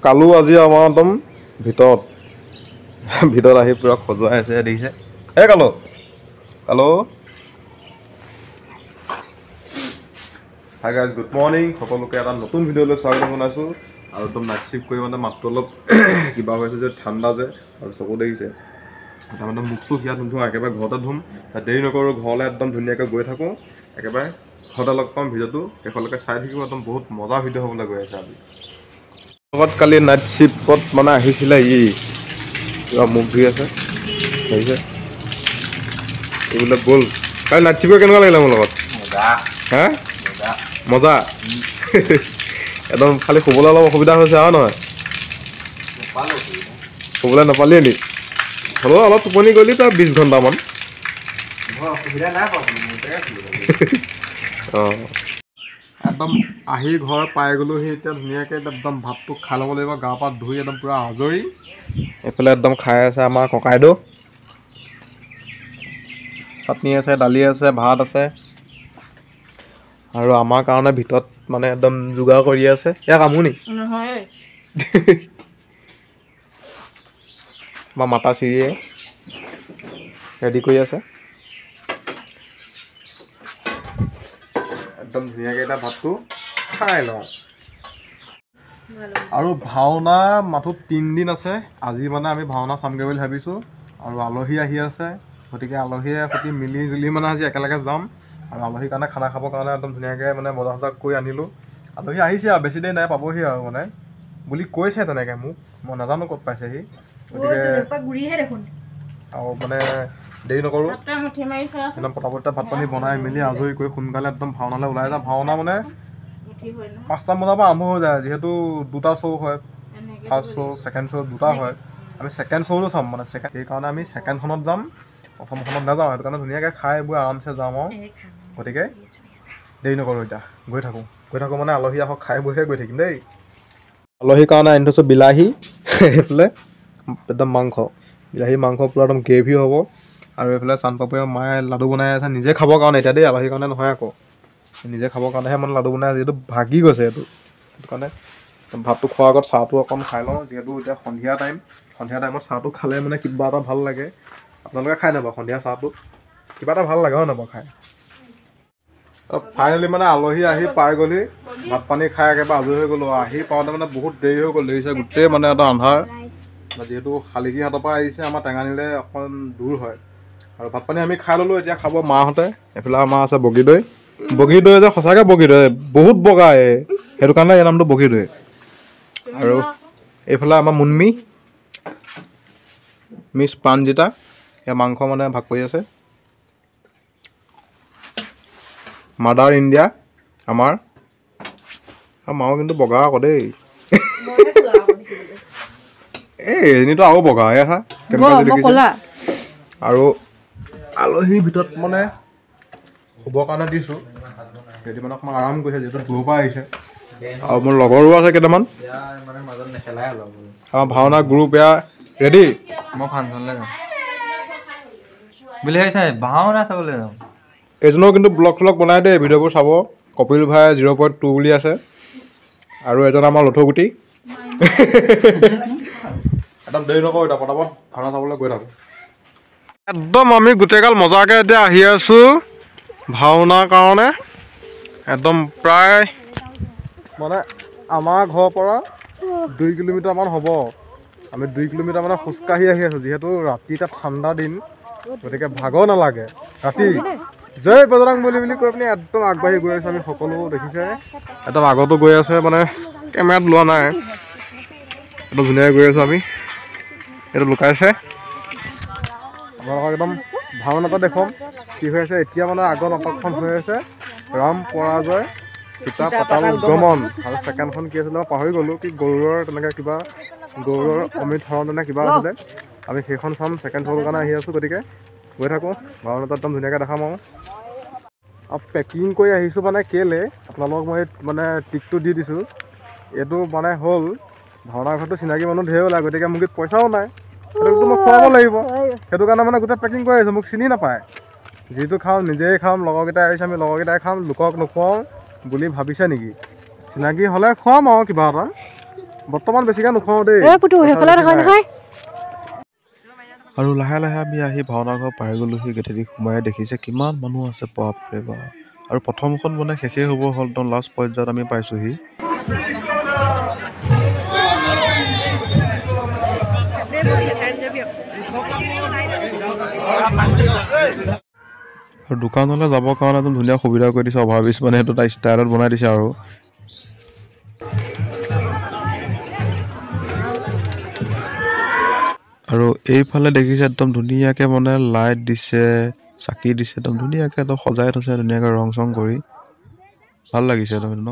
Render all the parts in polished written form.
কালু আজি আমাৰ একদম ভিতৰত আহি পুৰা খজুৱাই আছে দেখিছে Kalu Kalu hi guys good morning সকলোকে এটা নতুন ভিডিঅ'লৈ স্বাগতম জনাইছোঁ আৰু একদম নাইট শ্বিফ্ট কৰি মানে মাতটো অলপ কিবা হৈছে যে ঠাণ্ডা যে আৰু চকু দেখিছে তাৰমানে মুখ চুখ ইয়াত নুধুম একেবাৰে ঘৰতে ধুম দেৰি নকৰোঁ ঘৰলৈ একদম ধুনীয়াকৈ গৈ থাকোঁ একেবাৰে ঘৰতে লগ পাম ভিডিঅ'টো শেষলৈকে চাই থাকিব একদম বহুত মজা ভিডিঅ' হ'বলৈ গৈ আছে আজি লগত কালি নাইট শ্বিফ্টত মানে আহিছিলে কিবা মুখ ধুই আছে দেখিছে এইবিলাক গ'ল কালি নাইট শ্বিফ্ট কেনেকুৱা লাগিলে মোৰ লগত হা মজা একদম খালি শুবলৈ অলপ অসুবিধা হৈছে আৰু নহয় শুবলৈ নাপালিয়ে নি হ'লেও অলপ টোপনি গ'লি তই 20 ঘণ্টামান অঁ একদম আহি ঘৰ পাই গ'লোহি এতিয়া ধুনীয়াকৈ একদম ভাতটো খাই ল'ব লাগিব গা পা ধুই একদম পূৰা আজৰি এইফালে একদম খাই আছে আমাৰ ককাইদেউ চাটনি আছে দালি আছে ভাত আছে আৰু আমাৰ কাৰণে ভিতৰত মানে একদম যোগাৰ কৰি আছে ইয়াক আমো নি নহয় বা মাতা চিৰিয়ে ৰেডি কৰি আছে একদম ধুনীয়াকৈ এটা ভাতটো খাই লওঁ আৰু ভাওনা মাথো 3 দিন আছে আজি মানে আমি ভাওনা চামগৈ বুলি ভাবিছোঁ আৰু আলহী আহি আছে গতিকে আলহীয়ে সৈতে মিলি জুলি মানে আজি একেলগে যাম আৰু আলহীৰ কাৰণে খানা খাবৰ কাৰণে একদম ধুনীয়াকৈ মানে বজাৰ চজাৰ কৰি আনিলোঁ আলহী আহিছে আৰু বেছি দেৰি নাই পাবহি আৰু মানে বুলি কৈছে তেনেকৈ মোক মই নাজানো ক'ত পাইছেহি গতিকে আৰু মানে দেৰি নকৰোঁ একদম পটাপটে ভাত পানী বনাই মেলি আজৰি কৰি সোনকালে একদম ভাওনালৈ ওলাই যাওঁ ভাওনা মানে 5টা বজাৰ পৰা আৰম্ভ হৈ যায় যিহেতু 2টা শ্ব' হয় ফাৰ্ষ্ট শ্ব' ছেকেণ্ড শ্ব' 2টা হয় আমি ছেকেণ্ড শ্ব'টো চাম মানে সেইকাৰণে আমি ছেকেণ্ডখনত যাম প্ৰথমখনত নাযাওঁ সেইটো কাৰণে ধুনীয়াকৈ খাই বৈ আৰামছে যাম আৰু গতিকে দেৰি নকৰোঁ এতিয়া গৈ থাকোঁ মানে আলহী আহক খাই বৈহে গৈ থাকিম দেই আলহীৰ কাৰণে আনি থৈছোঁ বিলাহী এইফালে একদম বিলাহী মাংস পূৰা একদম গ্ৰেভি হ'ব আৰু এইফালে চানপাপৰীয়া মায়ে লাডু বনাই আছে নিজে খাবৰ কাৰণে এতিয়া দেই আলহীৰ কাৰণে নহয় আকৌ নিজে খাবৰ কাৰণেহে মানে লাডু বনাই আছে যিহেতু ভাগি গৈছে সেইটো কাৰণে ভাতটো খোৱাৰ আগত চাহটো অকণ খাই লওঁ যিহেতু এতিয়া সন্ধিয়া টাইমত চাহটো খালে মানে কিবা এটা ভাল লাগে আপোনালোকে খাই নাপাব সন্ধিয়া চাহটো কিবা এটা ভাল লাগে হয় নাপাব খাই ফাইনেলি মানে আলহী আহি পাই গ'লি ভাত পানী খাই একেবাৰে আজৰি হৈ গ'লোঁ আহি পাওঁতে মানে বহুত দেৰি হৈ গ'ল দেখিছে গোটেই মানে এটা আন্ধাৰ যিহেতু শালিকি হাতৰ পৰা আহিছে আমাৰ টেঙানীলৈ অকণ দূৰ হয় আৰু ভাত পানী আমি খাই ল'লোঁ এতিয়া খাব মাহঁতে এইফালে আমাৰ আছে বগীদৈ যে সঁচাকৈ বগীদৈ বহুত বগা সেইটো কাৰণে ইয়াৰ নামটো বগীদৈ আৰু এইফালে আমাৰ মুনমি মিছ প্ৰাণজিতা এয়া মাংস মানে ভাগ কৰি আছে মাদাৰ ইণ্ডিয়া আমাৰ মাও কিন্তু বগা আকৌ দেই এজনীতো আৰু বগা হা আৰু আলহীৰ ভিতৰত মানে শুবৰ কাৰণে দিছোঁ কেইদিনমান অকণমান আৰাম কৰিছে যিহেতু দূৰৰ পৰা আহিছে আৰু মোৰ লগৰো আছে কেইটামান আমাৰ ভাওনা গ্ৰুপ এয়া ৰেডি মই ফাংচনলৈ যাম বুলি ভাবিছে ভাওনা চাবলৈ যাম এজনেও কিন্তু ব্লগ চলগ বনাই দেই ভিডিঅ'বোৰ চাব কপিল ভাই 0.2 বুলি আছে আৰু এজন আমাৰ লথগুটি একদম দেৰি নকৰোঁ এতিয়া পটাপট ভাওনা চাবলৈ গৈ থাকোঁ একদম আমি গোটেইগাল মজাকৈ এতিয়া আহি আছোঁ ভাওনাৰ কাৰণে একদম প্ৰায় মানে আমাৰ ঘৰৰ পৰা 2 কিলোমিটাৰমান হ'ব আমি 2 কিলোমিটাৰ মানে খোজকাঢ়ি আহি আছোঁ যিহেতু ৰাতি এটা ঠাণ্ডা দিন গতিকে ভাগৰ নালাগে ৰাতি জয় বজৰং বলী বুলি কৈ পিনি একদম আগবাঢ়ি গৈ আছোঁ আমি সকলো দেখিছে একদম আগতো গৈ আছে মানে কেমেৰাত লোৱা নাই একদম ধুনীয়াকৈ গৈ আছোঁ আমি এইটো লুকাইছে আপোনালোকক একদম ভাওনাটা দেখুৱাম কি হৈ আছে এতিয়া মানে আগৰ নাটকখন হৈ আছে ৰাম পৰাজয় সীতা পাতাল গমন আৰু ছেকেণ্ডখন কি আছিলে মই পাহৰি গ'লোঁ কি গৰুড়ৰ তেনেকৈ কিবা গৰুড়ৰ অমৃত হৰণ নে কিবা আছিলে আমি সেইখন চাম ছেকেণ্ড শ্ব'ৰ কাৰণে আহি আছোঁ গতিকে গৈ থাকোঁ ভাওনাটা একদম ধুনীয়াকৈ দেখাম আৰু পেকিং কৰি আহিছোঁ মানে কেলৈ আপোনালোকক মই মানে টিকটো দি দিছোঁ এইটো মানে হ'ল ভাওনা ঘৰটো চিনাকি মানুহ ধেৰ ওলায় গতিকে মোক পইচাও নাই সেইটোতো মই খুৱাব লাগিব সেইটো কাৰণে মানে গোটেই পেকিং কৰি আহিছোঁ মোক চিনি নাপায় যিটো খাওঁ নিজেই খাম লগৰকেইটাই আহিছে আমি লগৰকেইটাই খাম লোকক নোখোৱাওঁ বুলি ভাবিছে নেকি চিনাকি হ'লে খুৱাম আৰু কিবা এটা বৰ্তমান বেছিকৈ নোখোৱাওঁ দেই আৰু লাহে লাহে আমি আহি ভাওনা ঘৰ পাই গ'লোহি। গেটেদি সোমাই দেখিছে কিমান মানুহ আছে, বাপৰে বাপ। আৰু প্ৰথমখন মানে শেষেই হ'ব হ'ল, একদম লাষ্ট পৰ্যায়ত আমি পাইছোঁহি। আৰু দোকানলৈ যাবৰ কাৰণে একদম ধুনীয়া সুবিধা কৰি দিছে, অভাৰব্ৰিজ মানে সেইটো এটা ষ্টাইলত বনাই দিছে আৰু। আৰু এইফালে দেখিছে একদম ধুনীয়াকৈ মানে লাইট দিছে, চাকি দিছে, একদম ধুনীয়াকৈ একদম সজাই থৈছে, ধুনীয়াকৈ ৰং চং কৰি ভাল লাগিছে একদম ন।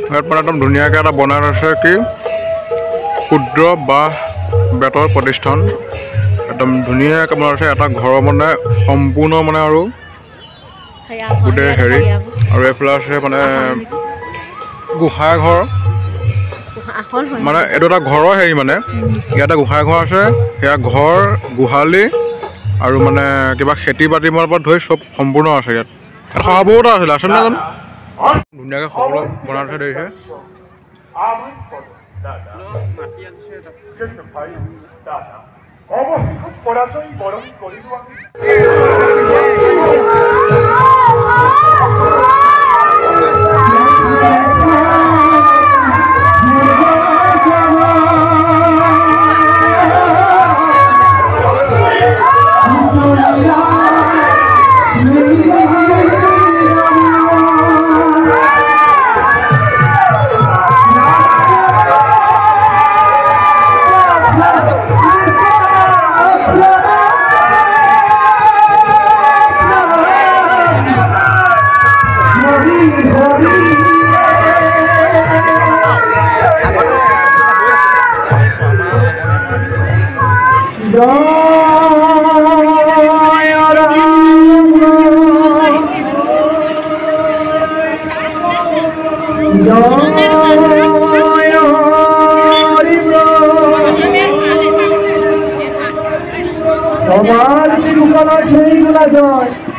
ইয়াত মানে একদম ধুনীয়াকৈ এটা বনাই থৈছে কি ক্ষুদ্ৰ বাঁহ বেতৰ প্ৰতিষ্ঠান, একদম ধুনীয়াকৈ বনাই থৈছে এটা ঘৰৰ মানে সম্পূৰ্ণ মানে আৰু গোটেই হেৰি। আৰু এইফালে আছে মানে গোঁসাই ঘৰ, মানে এইটো এটা ঘৰৰ হেৰি মানে ইয়াতে গোঁসাই ঘৰ আছে, সেয়া ঘৰ গোহালি আৰু মানে কিবা খেতি বাতি পৰা ধৰি চব সম্পূৰ্ণ আছে ইয়াত। শহাপহুটো আছিলে আছে নে জানো, ধুনীয়াকৈ সকলো বনাই থৈ দিছে।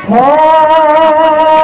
সমাজ